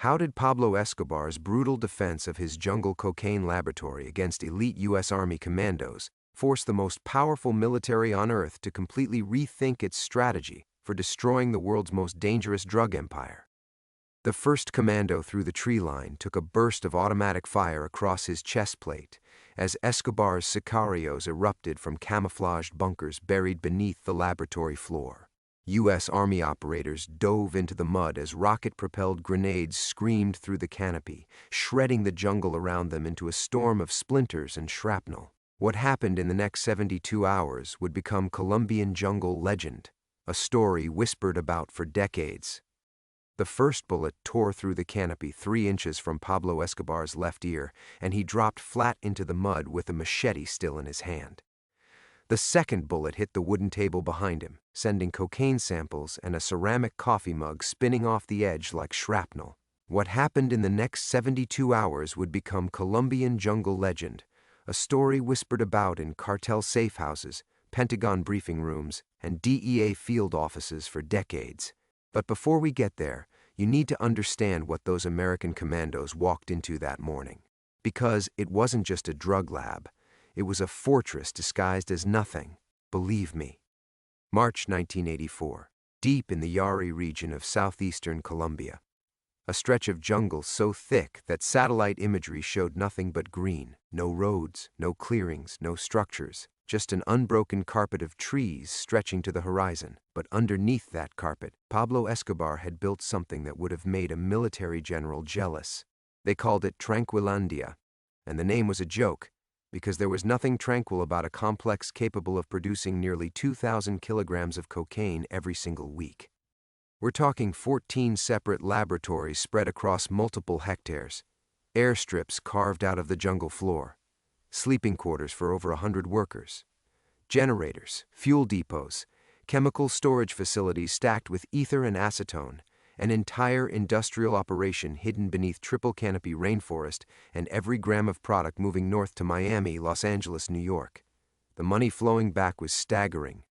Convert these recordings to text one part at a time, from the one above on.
How did Pablo Escobar's brutal defense of his jungle cocaine laboratory against elite U.S. Army commandos force the most powerful military on Earth to completely rethink its strategy for destroying the world's most dangerous drug empire? The first commando through the tree line took a burst of automatic fire across his chest plate as Escobar's sicarios erupted from camouflaged bunkers buried beneath the laboratory floor. U.S. Army operators dove into the mud as rocket-propelled grenades screamed through the canopy, shredding the jungle around them into a storm of splinters and shrapnel. What happened in the next 72 hours would become Colombian jungle legend, a story whispered about for decades. The first bullet tore through the canopy 3 inches from Pablo Escobar's left ear, and he dropped flat into the mud with a machete still in his hand. The second bullet hit the wooden table behind him, sending cocaine samples and a ceramic coffee mug spinning off the edge like shrapnel. What happened in the next 72 hours would become Colombian jungle legend, a story whispered about in cartel safe houses, Pentagon briefing rooms, and DEA field offices for decades. But before we get there, you need to understand what those American commandos walked into that morning. Because it wasn't just a drug lab. It was a fortress disguised as nothing, believe me. March 1984, deep in the Yari region of southeastern Colombia. A stretch of jungle so thick that satellite imagery showed nothing but green. No roads, no clearings, no structures. Just an unbroken carpet of trees stretching to the horizon. But underneath that carpet, Pablo Escobar had built something that would have made a military general jealous. They called it Tranquilandia, and the name was a joke, because there was nothing tranquil about a complex capable of producing nearly 2,000 kilograms of cocaine every single week. We're talking 14 separate laboratories spread across multiple hectares, airstrips carved out of the jungle floor, sleeping quarters for over 100 workers, generators, fuel depots, chemical storage facilities stacked with ether and acetone, an entire industrial operation hidden beneath triple canopy rainforest, and every gram of product moving north to Miami, Los Angeles, New York. The money flowing back was staggering.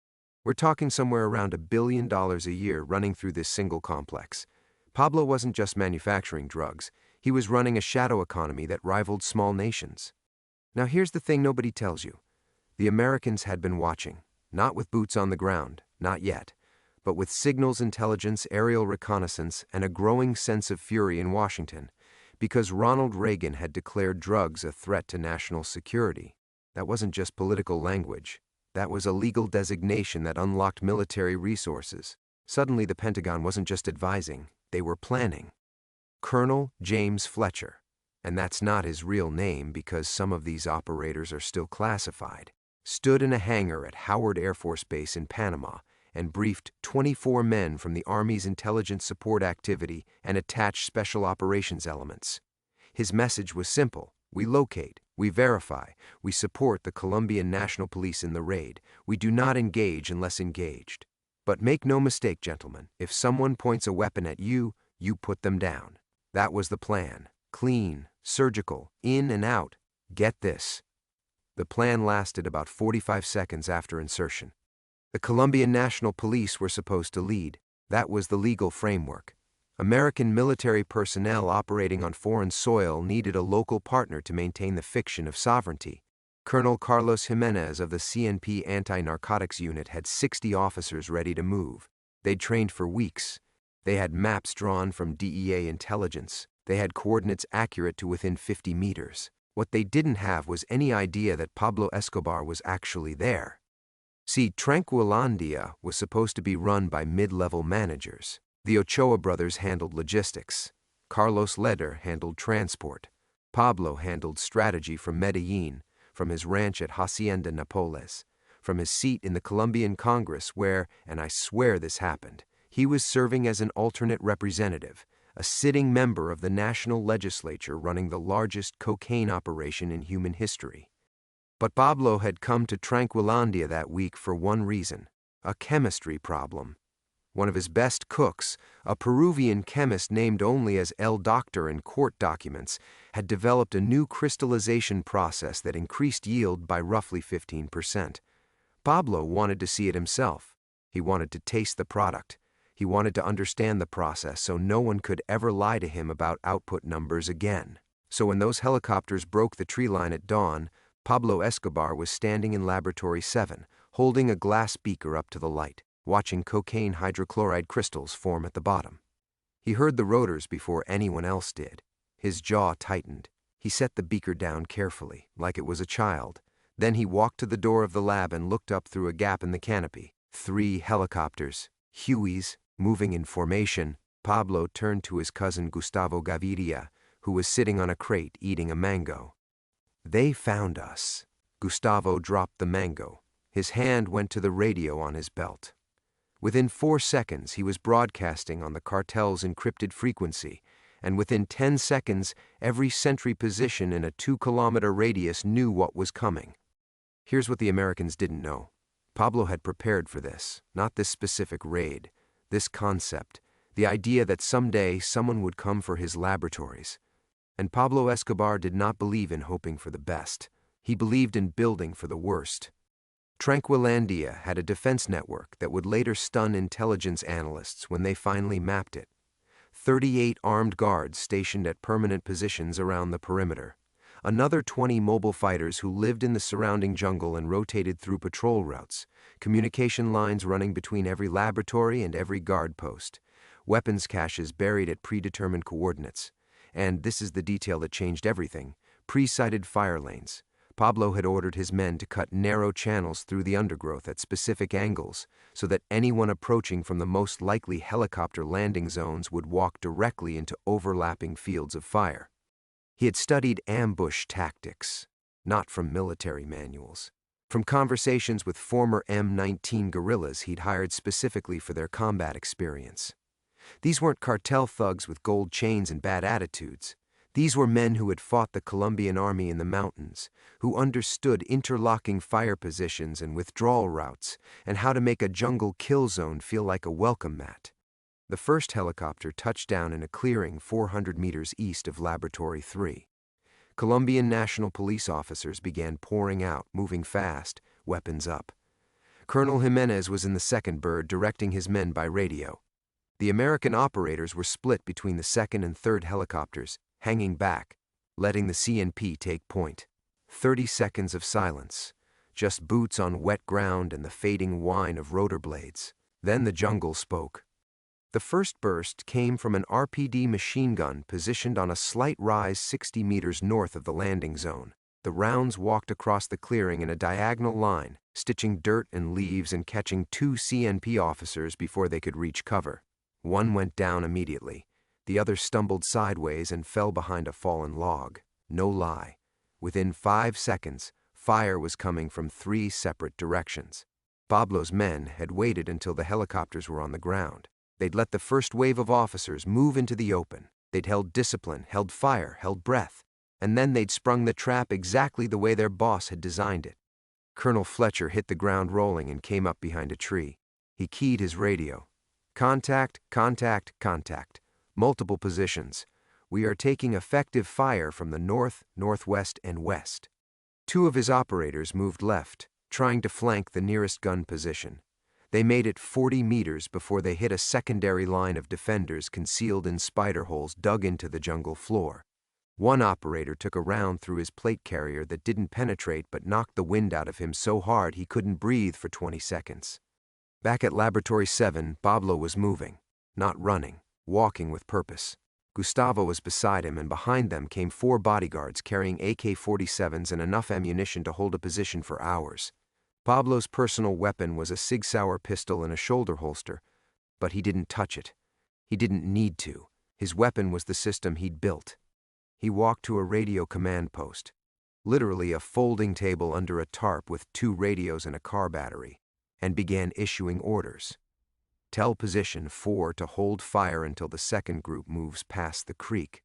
We're talking somewhere around $1 billion a year running through this single complex. Pablo wasn't just manufacturing drugs. He was running a shadow economy that rivaled small nations. Now here's the thing nobody tells you. The Americans had been watching, not with boots on the ground, not yet, but with signals intelligence, aerial reconnaissance, and a growing sense of fury in Washington, because Ronald Reagan had declared drugs a threat to national security. That wasn't just political language. That was a legal designation that unlocked military resources. Suddenly the Pentagon wasn't just advising, they were planning. Colonel James Fletcher, and that's not his real name because some of these operators are still classified, stood in a hangar at Howard Air Force Base in Panama and briefed 24 men from the Army's intelligence support activity and attached special operations elements. His message was simple. We locate, we verify, we support the Colombian National Police in the raid. We do not engage unless engaged. But make no mistake, gentlemen, if someone points a weapon at you, you put them down. That was the plan. Clean, surgical, in and out. Get this. The plan lasted about 45 seconds after insertion. The Colombian National Police were supposed to lead. That was the legal framework. American military personnel operating on foreign soil needed a local partner to maintain the fiction of sovereignty. Colonel Carlos Jimenez of the CNP Anti-Narcotics Unit had 60 officers ready to move. They'd trained for weeks. They had maps drawn from DEA intelligence. They had coordinates accurate to within 50 meters. What they didn't have was any idea that Pablo Escobar was actually there. See, Tranquilandia was supposed to be run by mid-level managers. The Ochoa brothers handled logistics. Carlos Leder handled transport. Pablo handled strategy from Medellin, from his ranch at Hacienda Napoles, from his seat in the Colombian Congress where, and I swear this happened, he was serving as an alternate representative, a sitting member of the national legislature running the largest cocaine operation in human history. But Pablo had come to Tranquilandia that week for one reason, a chemistry problem. One of his best cooks, a Peruvian chemist named only as El Doctor in court documents, had developed a new crystallization process that increased yield by roughly 15%. Pablo wanted to see it himself. He wanted to taste the product. He wanted to understand the process so no one could ever lie to him about output numbers again. So when those helicopters broke the tree line at dawn, Pablo Escobar was standing in Laboratory 7, holding a glass beaker up to the light, watching cocaine hydrochloride crystals form at the bottom. He heard the rotors before anyone else did. His jaw tightened. He set the beaker down carefully, like it was a child. Then he walked to the door of the lab and looked up through a gap in the canopy. 3 helicopters, Hueys, moving in formation. Pablo turned to his cousin Gustavo Gaviria, who was sitting on a crate eating a mango. "They found us." Gustavo dropped the mango. His hand went to the radio on his belt. Within 4 seconds, he was broadcasting on the cartel's encrypted frequency, and within 10 seconds, every sentry position in a 2-kilometer radius knew what was coming. Here's what the Americans didn't know. Pablo had prepared for this, not this specific raid, this concept, the idea that someday someone would come for his laboratories. And Pablo Escobar did not believe in hoping for the best. He believed in building for the worst. Tranquilandia had a defense network that would later stun intelligence analysts when they finally mapped it. 38 armed guards stationed at permanent positions around the perimeter. Another 20 mobile fighters who lived in the surrounding jungle and rotated through patrol routes. Communication lines running between every laboratory and every guard post. Weapons caches buried at predetermined coordinates. And this is the detail that changed everything: pre-sighted fire lanes. Pablo had ordered his men to cut narrow channels through the undergrowth at specific angles so that anyone approaching from the most likely helicopter landing zones would walk directly into overlapping fields of fire. He had studied ambush tactics, not from military manuals. From conversations with former M19 guerrillas he'd hired specifically for their combat experience. These weren't cartel thugs with gold chains and bad attitudes. These were men who had fought the Colombian army in the mountains, who understood interlocking fire positions and withdrawal routes, and how to make a jungle kill zone feel like a welcome mat. The first helicopter touched down in a clearing 400 meters east of Laboratory 3. Colombian National Police officers began pouring out, moving fast, weapons up. Colonel Jimenez was in the second bird, directing his men by radio. The American operators were split between the second and third helicopters, hanging back, letting the CNP take point. 30 seconds of silence, just boots on wet ground and the fading whine of rotor blades. Then the jungle spoke. The first burst came from an RPD machine gun positioned on a slight rise 60 meters north of the landing zone. The rounds walked across the clearing in a diagonal line, stitching dirt and leaves and catching 2 CNP officers before they could reach cover. One went down immediately. The other stumbled sideways and fell behind a fallen log. No lie. Within 5 seconds, fire was coming from 3 separate directions. Pablo's men had waited until the helicopters were on the ground. They'd let the first wave of officers move into the open. They'd held discipline, held fire, held breath. And then they'd sprung the trap exactly the way their boss had designed it. Colonel Fletcher hit the ground rolling and came up behind a tree. He keyed his radio. "Contact, contact, contact. Multiple positions. We are taking effective fire from the north, northwest, and west." 2 of his operators moved left, trying to flank the nearest gun position. They made it 40 meters before they hit a secondary line of defenders concealed in spider holes dug into the jungle floor. One operator took a round through his plate carrier that didn't penetrate but knocked the wind out of him so hard he couldn't breathe for 20 seconds. Back at Laboratory 7, Pablo was moving, not running, walking with purpose. Gustavo was beside him, and behind them came 4 bodyguards carrying AK-47s and enough ammunition to hold a position for hours. Pablo's personal weapon was a Sig Sauer pistol in a shoulder holster, but he didn't touch it. He didn't need to. His weapon was the system he'd built. He walked to a radio command post, literally a folding table under a tarp with 2 radios and a car battery, and began issuing orders. Tell Position 4 to hold fire until the second group moves past the creek.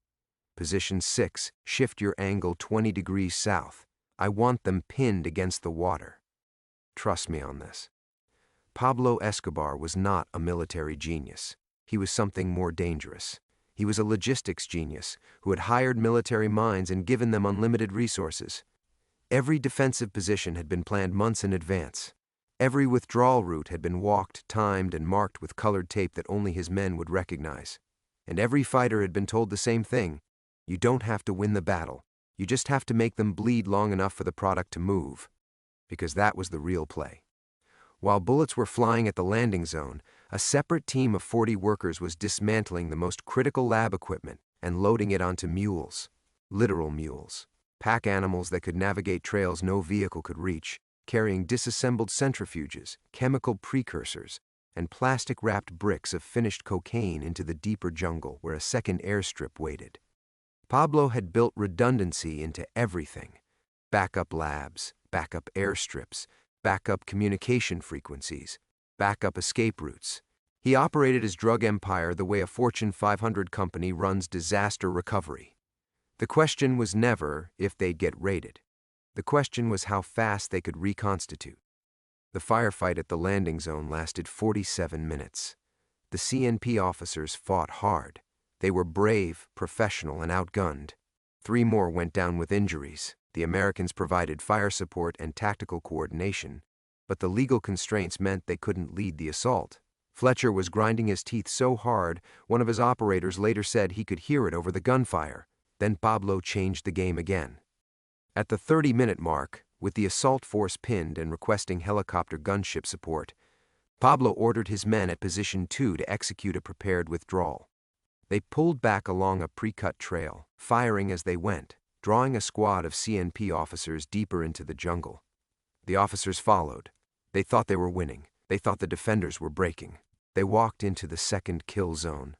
Position 6, shift your angle 20 degrees south. I want them pinned against the water. Trust me on this. Pablo Escobar was not a military genius. He was something more dangerous. He was a logistics genius who had hired military minds and given them unlimited resources. Every defensive position had been planned months in advance. Every withdrawal route had been walked, timed, and marked with colored tape that only his men would recognize. And every fighter had been told the same thing: you don't have to win the battle, you just have to make them bleed long enough for the product to move. Because that was the real play. While bullets were flying at the landing zone, a separate team of 40 workers was dismantling the most critical lab equipment and loading it onto mules. Literal mules. Pack animals that could navigate trails no vehicle could reach, carrying disassembled centrifuges, chemical precursors, and plastic-wrapped bricks of finished cocaine into the deeper jungle where a second airstrip waited. Pablo had built redundancy into everything: backup labs, backup airstrips, backup communication frequencies, backup escape routes. He operated his drug empire the way a Fortune 500 company runs disaster recovery. The question was never if they'd get raided. The question was how fast they could reconstitute. The firefight at the landing zone lasted 47 minutes. The CNP officers fought hard. They were brave, professional, and outgunned. 3 more went down with injuries. The Americans provided fire support and tactical coordination, but the legal constraints meant they couldn't lead the assault. Fletcher was grinding his teeth so hard, one of his operators later said he could hear it over the gunfire. Then Pablo changed the game again. At the 30-minute mark, with the assault force pinned and requesting helicopter gunship support, Pablo ordered his men at Position 2 to execute a prepared withdrawal. They pulled back along a pre-cut trail, firing as they went, drawing a squad of CNP officers deeper into the jungle. The officers followed. They thought they were winning. They thought the defenders were breaking. They walked into the second kill zone.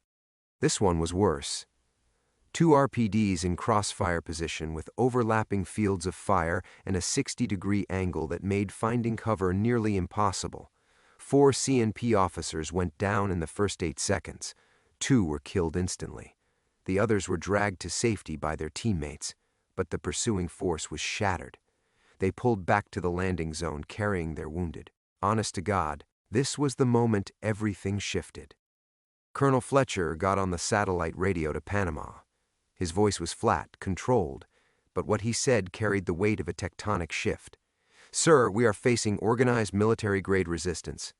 This one was worse. 2 RPDs in crossfire position with overlapping fields of fire and a 60-degree angle that made finding cover nearly impossible. 4 CNP officers went down in the first 8 seconds. 2 were killed instantly. The others were dragged to safety by their teammates, but the pursuing force was shattered. They pulled back to the landing zone carrying their wounded. Honest to God, this was the moment everything shifted. Colonel Fletcher got on the satellite radio to Panama. His voice was flat, controlled, but what he said carried the weight of a tectonic shift. "Sir, we are facing organized military-grade resistance.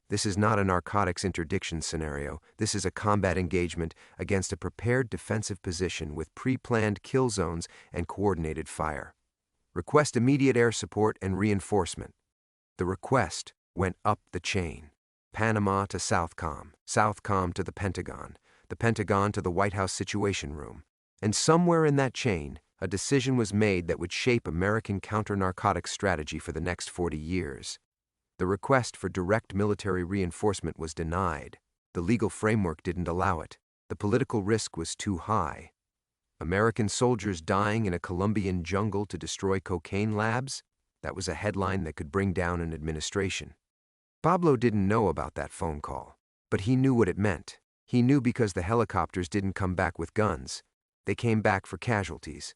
This is not a narcotics interdiction scenario. This is a combat engagement against a prepared defensive position with pre-planned kill zones and coordinated fire. Request immediate air support and reinforcement." The request went up the chain. Panama to Southcom, Southcom to the Pentagon to the White House Situation Room. And somewhere in that chain, a decision was made that would shape American counter-narcotics strategy for the next 40 years. The request for direct military reinforcement was denied. The legal framework didn't allow it. The political risk was too high. American soldiers dying in a Colombian jungle to destroy cocaine labs? That was a headline that could bring down an administration. Pablo didn't know about that phone call, but he knew what it meant. He knew because the helicopters didn't come back with guns. They came back for casualties.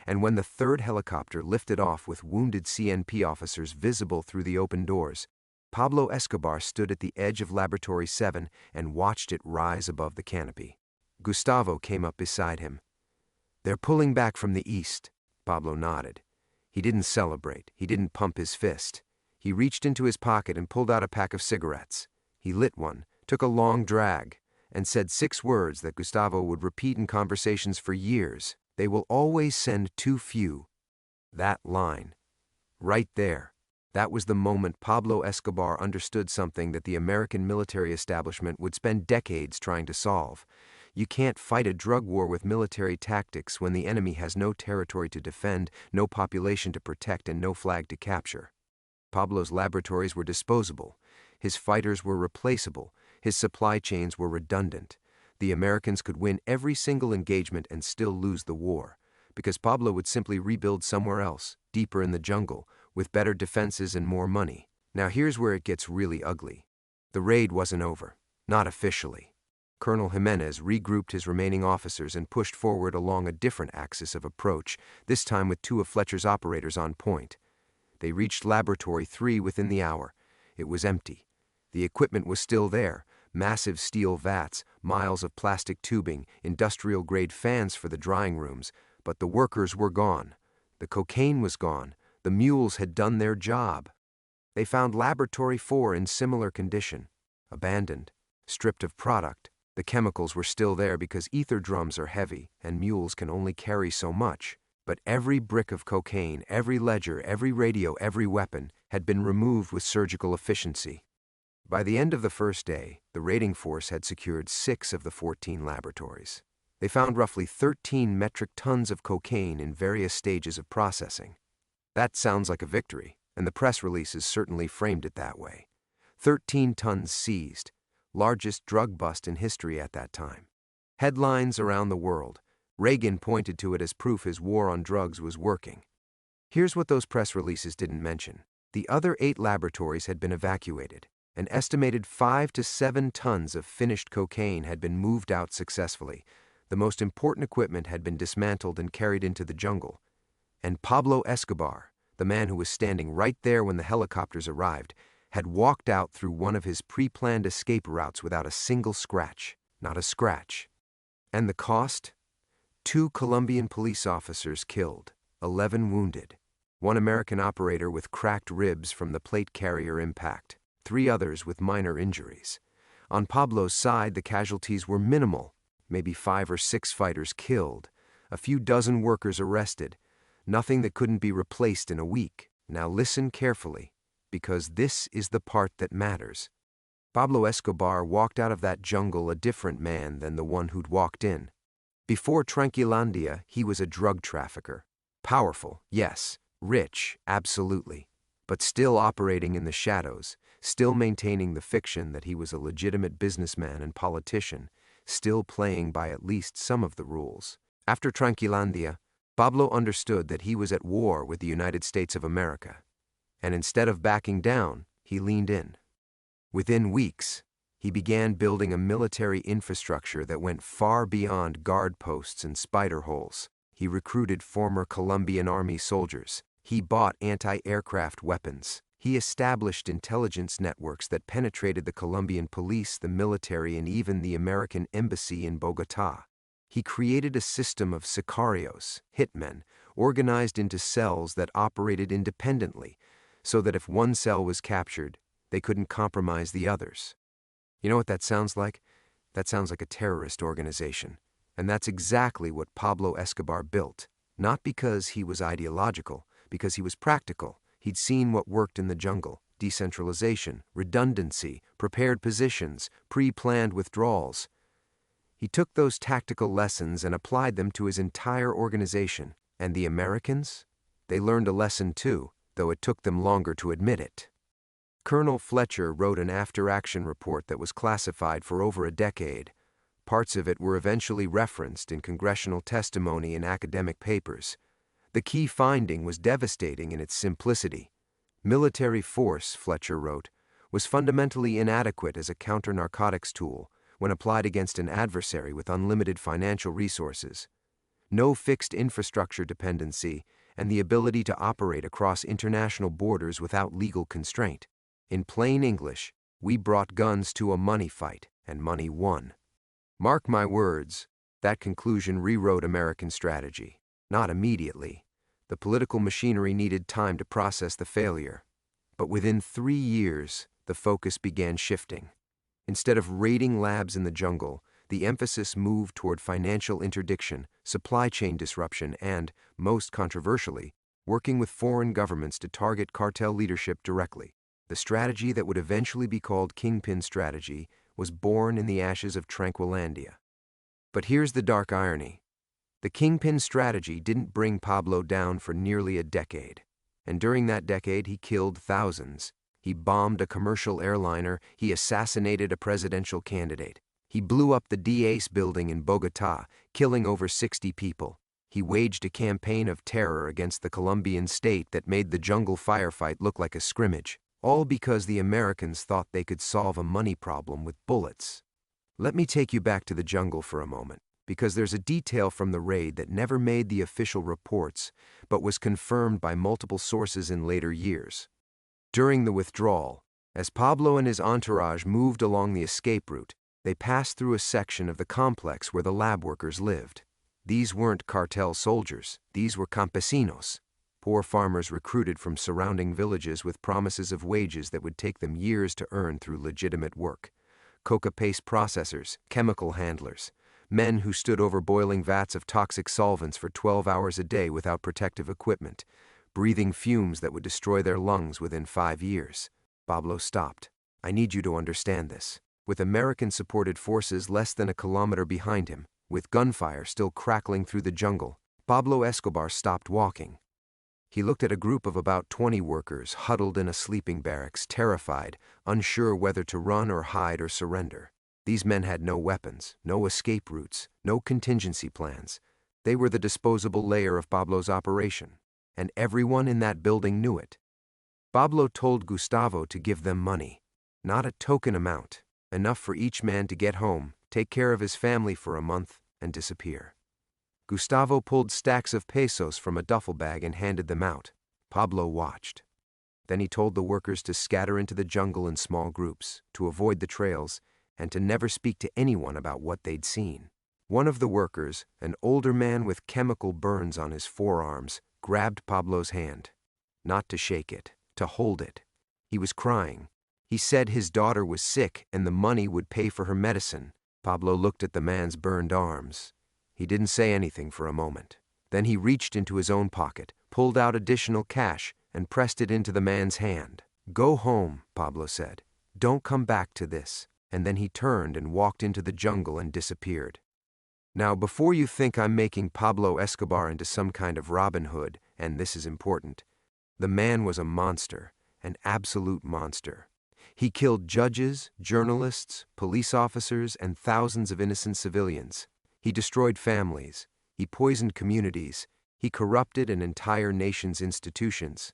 And when the 3rd helicopter lifted off with wounded CNP officers visible through the open doors, Pablo Escobar stood at the edge of Laboratory 7 and watched it rise above the canopy. Gustavo came up beside him. "They're pulling back from the east." Pablo nodded. He didn't celebrate. He didn't pump his fist. He reached into his pocket and pulled out a pack of cigarettes. He lit one, took a long drag, and said 6 words that Gustavo would repeat in conversations for years. "They will always send too few." That line. Right there. That was the moment Pablo Escobar understood something that the American military establishment would spend decades trying to solve. You can't fight a drug war with military tactics when the enemy has no territory to defend, no population to protect, and no flag to capture. Pablo's laboratories were disposable. His fighters were replaceable. His supply chains were redundant. The Americans could win every single engagement and still lose the war, because Pablo would simply rebuild somewhere else, deeper in the jungle, with better defenses and more money. Now here's where it gets really ugly. The raid wasn't over. Not officially. Colonel Jimenez regrouped his remaining officers and pushed forward along a different axis of approach, this time with 2 of Fletcher's operators on point. They reached Laboratory 3 within the hour. It was empty. The equipment was still there. Massive steel vats, miles of plastic tubing, industrial-grade fans for the drying rooms, but the workers were gone. The cocaine was gone. The mules had done their job. They found Laboratory 4 in similar condition, abandoned, stripped of product. The chemicals were still there because ether drums are heavy and mules can only carry so much. But every brick of cocaine, every ledger, every radio, every weapon had been removed with surgical efficiency. By the end of the first day, the raiding force had secured 6 of the 14 laboratories. They found roughly 13 metric tons of cocaine in various stages of processing. That sounds like a victory, and the press releases certainly framed it that way. 13 tons seized, largest drug bust in history at that time. Headlines around the world. Reagan pointed to it as proof his war on drugs was working. Here's what those press releases didn't mention. The other 8 laboratories had been evacuated. An estimated 5 to 7 tons of finished cocaine had been moved out successfully. The most important equipment had been dismantled and carried into the jungle. And Pablo Escobar, the man who was standing right there when the helicopters arrived, had walked out through one of his pre-planned escape routes without a single scratch. Not a scratch. And the cost? 2 Colombian police officers killed, 11 wounded, 1 American operator with cracked ribs from the plate carrier impact, 3 others with minor injuries. On Pablo's side, the casualties were minimal, maybe 5 or 6 fighters killed, a few dozen workers arrested, nothing that couldn't be replaced in a week. Now listen carefully, because this is the part that matters. Pablo Escobar walked out of that jungle a different man than the one who'd walked in. Before Tranquilandia, he was a drug trafficker. Powerful, yes. Rich, absolutely. But still operating in the shadows, still maintaining the fiction that he was a legitimate businessman and politician, still playing by at least some of the rules. After Tranquilandia, Pablo understood that he was at war with the United States of America. And instead of backing down, he leaned in. Within weeks, he began building a military infrastructure that went far beyond guard posts and spider holes. He recruited former Colombian army soldiers. He bought anti-aircraft weapons. He established intelligence networks that penetrated the Colombian police, the military, and even the American embassy in Bogotá. He created a system of sicarios, hitmen, organized into cells that operated independently, so that if one cell was captured, they couldn't compromise the others. You know what that sounds like? That sounds like a terrorist organization. And that's exactly what Pablo Escobar built. Not because he was ideological, because he was practical. He'd seen what worked in the jungle: decentralization, redundancy, prepared positions, pre-planned withdrawals. He took those tactical lessons and applied them to his entire organization. And the Americans? They learned a lesson too, though it took them longer to admit it. Colonel Fletcher wrote an after-action report that was classified for over a decade. Parts of it were eventually referenced in congressional testimony and academic papers. The key finding was devastating in its simplicity. Military force, Fletcher wrote, was fundamentally inadequate as a counter-narcotics tool when applied against an adversary with unlimited financial resources. No fixed infrastructure dependency, and the ability to operate across international borders without legal constraint. In plain English, we brought guns to a money fight, and money won. Mark my words, that conclusion rewrote American strategy. Not immediately. The political machinery needed time to process the failure. But within 3 years, the focus began shifting. Instead of raiding labs in the jungle, the emphasis moved toward financial interdiction, supply chain disruption, and, most controversially, working with foreign governments to target cartel leadership directly. The strategy that would eventually be called Kingpin Strategy was born in the ashes of Tranquilandia. But here's the dark irony. The Kingpin Strategy didn't bring Pablo down for nearly a decade. And during that decade, he killed thousands. He bombed a commercial airliner. He assassinated a presidential candidate. He blew up the DA's building in Bogotá, killing over 60 people. He waged a campaign of terror against the Colombian state that made the jungle firefight look like a scrimmage. All because the Americans thought they could solve a money problem with bullets. Let me take you back to the jungle for a moment, because there's a detail from the raid that never made the official reports, but was confirmed by multiple sources in later years. During the withdrawal, as Pablo and his entourage moved along the escape route, they passed through a section of the complex where the lab workers lived. These weren't cartel soldiers, these were campesinos. Poor farmers recruited from surrounding villages with promises of wages that would take them years to earn through legitimate work. Coca paste processors, chemical handlers, men who stood over boiling vats of toxic solvents for 12 hours a day without protective equipment, breathing fumes that would destroy their lungs within 5 years. Pablo stopped. I need you to understand this. With American-supported forces less than a kilometer behind him, with gunfire still crackling through the jungle, Pablo Escobar stopped walking. He looked at a group of about 20 workers huddled in a sleeping barracks, terrified, unsure whether to run or hide or surrender. These men had no weapons, no escape routes, no contingency plans. They were the disposable layer of Pablo's operation, and everyone in that building knew it. Pablo told Gustavo to give them money, not a token amount, enough for each man to get home, take care of his family for a month, and disappear. Gustavo pulled stacks of pesos from a duffel bag and handed them out. Pablo watched. Then he told the workers to scatter into the jungle in small groups, to avoid the trails, and to never speak to anyone about what they'd seen. One of the workers, an older man with chemical burns on his forearms, grabbed Pablo's hand. Not to shake it, to hold it. He was crying. He said his daughter was sick and the money would pay for her medicine. Pablo looked at the man's burned arms. He didn't say anything for a moment. Then he reached into his own pocket, pulled out additional cash, and pressed it into the man's hand. "Go home," Pablo said. "Don't come back to this." And then he turned and walked into the jungle and disappeared. Now, before you think I'm making Pablo Escobar into some kind of Robin Hood, and this is important, the man was a monster, an absolute monster. He killed judges, journalists, police officers, and thousands of innocent civilians. He destroyed families. He poisoned communities. He corrupted an entire nation's institutions.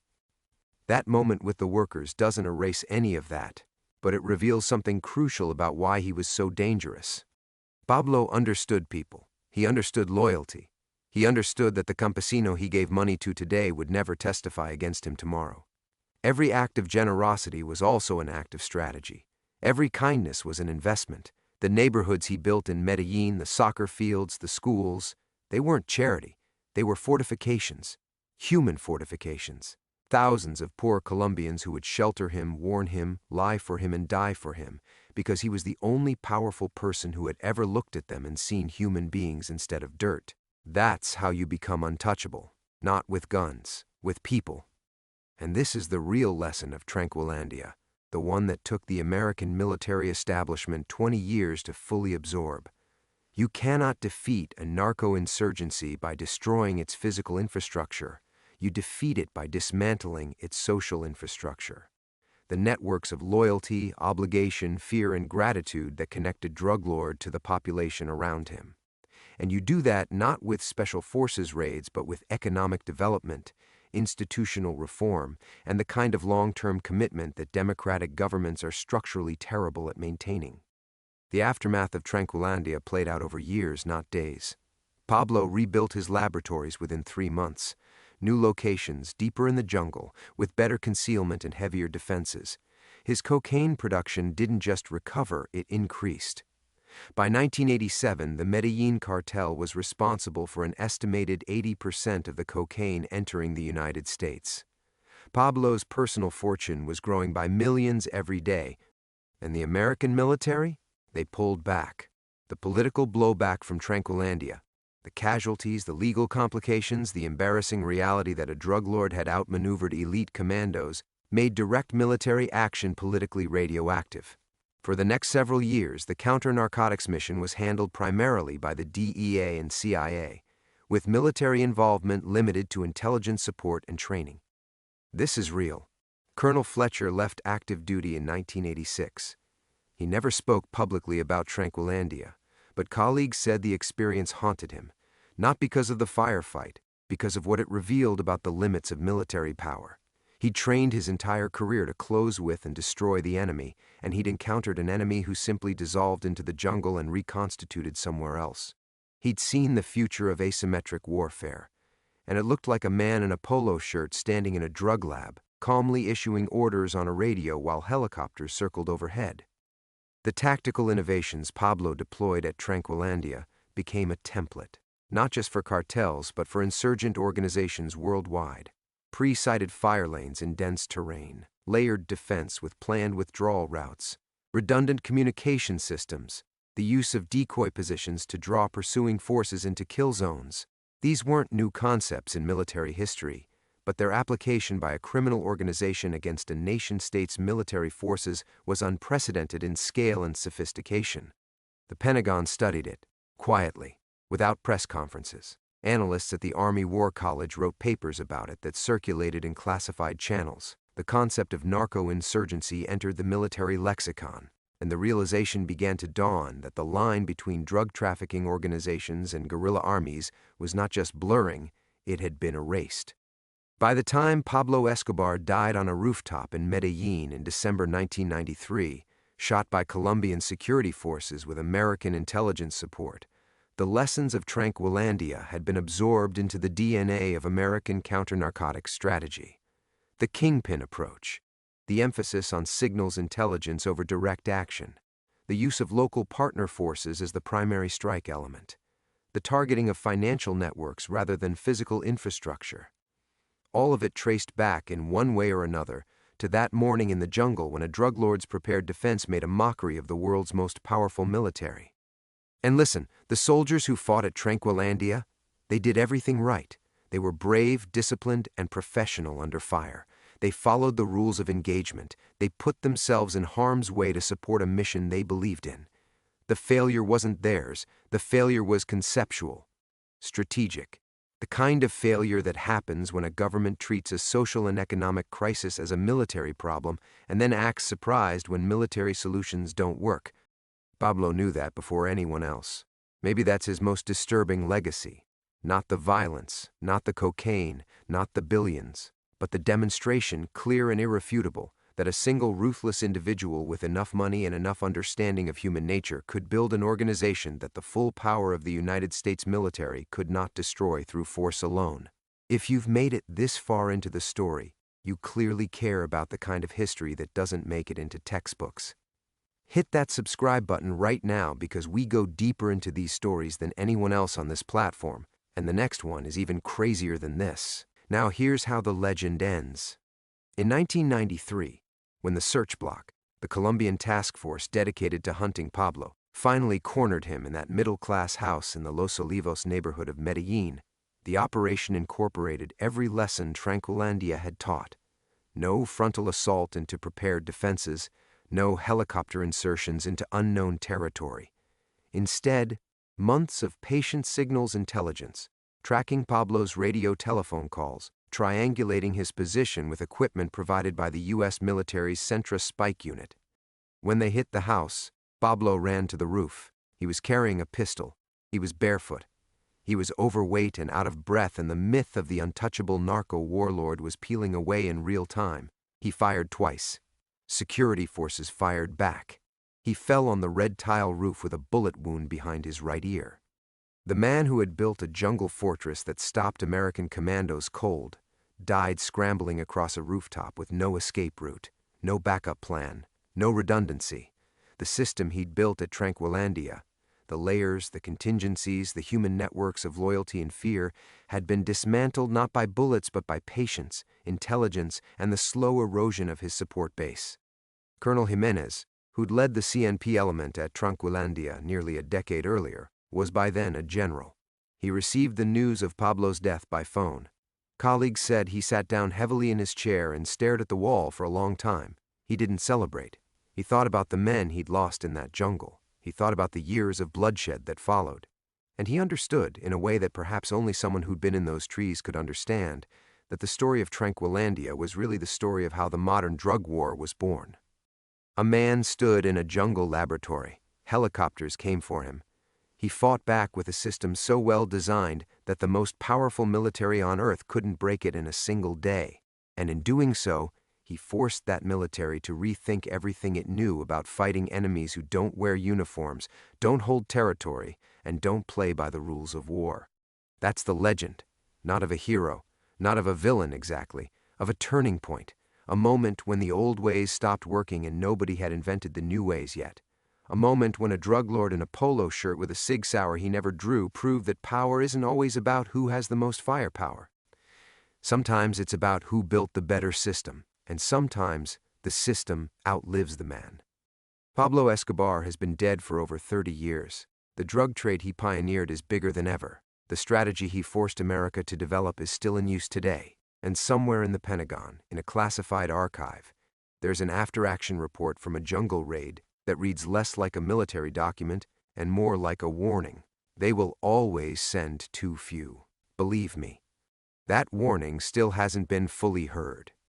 That moment with the workers doesn't erase any of that, but it reveals something crucial about why he was so dangerous. Pablo understood people. He understood loyalty. He understood that the campesino he gave money to today would never testify against him tomorrow. Every act of generosity was also an act of strategy. Every kindness was an investment. The neighborhoods he built in Medellin, the soccer fields, the schools, they weren't charity. They were fortifications, human fortifications. Thousands of poor Colombians who would shelter him, warn him, lie for him, and die for him, because he was the only powerful person who had ever looked at them and seen human beings instead of dirt. That's how you become untouchable, not with guns, with people. And this is the real lesson of Tranquilandia, the one that took the American military establishment 20 years to fully absorb. You cannot defeat a narco-insurgency by destroying its physical infrastructure. You defeat it by dismantling its social infrastructure. The networks of loyalty, obligation, fear, and gratitude that connected drug lord to the population around him. And you do that not with special forces raids, but with economic development, institutional reform, and the kind of long-term commitment that democratic governments are structurally terrible at maintaining. The aftermath of Tranquilandia played out over years, not days. Pablo rebuilt his laboratories within 3 months. New locations, deeper in the jungle, with better concealment and heavier defenses. His cocaine production didn't just recover, it increased. By 1987, the Medellin cartel was responsible for an estimated 80% of the cocaine entering the United States. Pablo's personal fortune was growing by millions every day, and the American military? They pulled back. The political blowback from Tranquilandia, the casualties, the legal complications, the embarrassing reality that a drug lord had outmaneuvered elite commandos made direct military action politically radioactive. For the next several years, the counter-narcotics mission was handled primarily by the DEA and CIA, with military involvement limited to intelligence support and training. This is real. Colonel Fletcher left active duty in 1986. He never spoke publicly about Tranquilandia, but colleagues said the experience haunted him, not because of the firefight, because of what it revealed about the limits of military power. He'd trained his entire career to close with and destroy the enemy, and he'd encountered an enemy who simply dissolved into the jungle and reconstituted somewhere else. He'd seen the future of asymmetric warfare, and it looked like a man in a polo shirt standing in a drug lab, calmly issuing orders on a radio while helicopters circled overhead. The tactical innovations Pablo deployed at Tranquilandia became a template, not just for cartels but for insurgent organizations worldwide. pre-sighted fire lanes in dense terrain, layered defense with planned withdrawal routes, redundant communication systems, the use of decoy positions to draw pursuing forces into kill zones. These weren't new concepts in military history, but their application by a criminal organization against a nation-state's military forces was unprecedented in scale and sophistication. The Pentagon studied it, quietly, without press conferences. Analysts at the Army War College wrote papers about it that circulated in classified channels. The concept of narco-insurgency entered the military lexicon, and the realization began to dawn that the line between drug trafficking organizations and guerrilla armies was not just blurring, it had been erased. By the time Pablo Escobar died on a rooftop in Medellin in December 1993, shot by Colombian security forces with American intelligence support, the lessons of Tranquilandia had been absorbed into the DNA of American counter-narcotics strategy. The kingpin approach, the emphasis on signals intelligence over direct action, the use of local partner forces as the primary strike element, the targeting of financial networks rather than physical infrastructure. All of it traced back in one way or another to that morning in the jungle when a drug lord's prepared defense made a mockery of the world's most powerful military. And listen, the soldiers who fought at Tranquilandia, they did everything right. They were brave, disciplined, and professional under fire. They followed the rules of engagement. They put themselves in harm's way to support a mission they believed in. The failure wasn't theirs. The failure was conceptual, strategic. The kind of failure that happens when a government treats a social and economic crisis as a military problem and then acts surprised when military solutions don't work. Pablo knew that before anyone else. Maybe that's his most disturbing legacy. Not the violence, not the cocaine, not the billions, but the demonstration, clear and irrefutable, that a single ruthless individual with enough money and enough understanding of human nature could build an organization that the full power of the United States military could not destroy through force alone. If you've made it this far into the story, you clearly care about the kind of history that doesn't make it into textbooks. Hit that subscribe button right now because we go deeper into these stories than anyone else on this platform, and the next one is even crazier than this. Now here's how the legend ends. In 1993, when the Search Bloc, the Colombian task force dedicated to hunting Pablo, finally cornered him in that middle-class house in the Los Olivos neighborhood of Medellin, the operation incorporated every lesson Tranquilandia had taught. No frontal assault into prepared defenses, no helicopter insertions into unknown territory. Instead, months of patient signals intelligence, tracking Pablo's radio telephone calls, triangulating his position with equipment provided by the U.S. military's Centra Spike Unit. When they hit the house, Pablo ran to the roof. He was carrying a pistol. He was barefoot. He was overweight and out of breath, and the myth of the untouchable narco warlord was peeling away in real time. He fired twice. Security forces fired back. He fell on the red tile roof with a bullet wound behind his right ear. The man who had built a jungle fortress that stopped American commandos cold died scrambling across a rooftop with no escape route, no backup plan, no redundancy. The system he'd built at Tranquilandia, the layers, the contingencies, the human networks of loyalty and fear, had been dismantled not by bullets but by patience, intelligence, and the slow erosion of his support base. Colonel Jimenez, who'd led the CNP element at Tranquilandia nearly a decade earlier, was by then a general. He received the news of Pablo's death by phone. Colleagues said he sat down heavily in his chair and stared at the wall for a long time. He didn't celebrate. He thought about the men he'd lost in that jungle. He thought about the years of bloodshed that followed. And he understood, in a way that perhaps only someone who'd been in those trees could understand, that the story of Tranquilandia was really the story of how the modern drug war was born. A man stood in a jungle laboratory. Helicopters came for him. He fought back with a system so well designed that the most powerful military on Earth couldn't break it in a single day. And in doing so, he forced that military to rethink everything it knew about fighting enemies who don't wear uniforms, don't hold territory, and don't play by the rules of war. That's the legend, not of a hero, not of a villain exactly, of a turning point, a moment when the old ways stopped working and nobody had invented the new ways yet. A moment when a drug lord in a polo shirt with a Sig Sauer he never drew proved that power isn't always about who has the most firepower. Sometimes it's about who built the better system, and sometimes the system outlives the man. Pablo Escobar has been dead for over 30 years. The drug trade he pioneered is bigger than ever. The strategy he forced America to develop is still in use today. And somewhere in the Pentagon, in a classified archive, there's an after-action report from a jungle raid that reads less like a military document and more like a warning. They will always send too few. Believe me. That warning still hasn't been fully heard.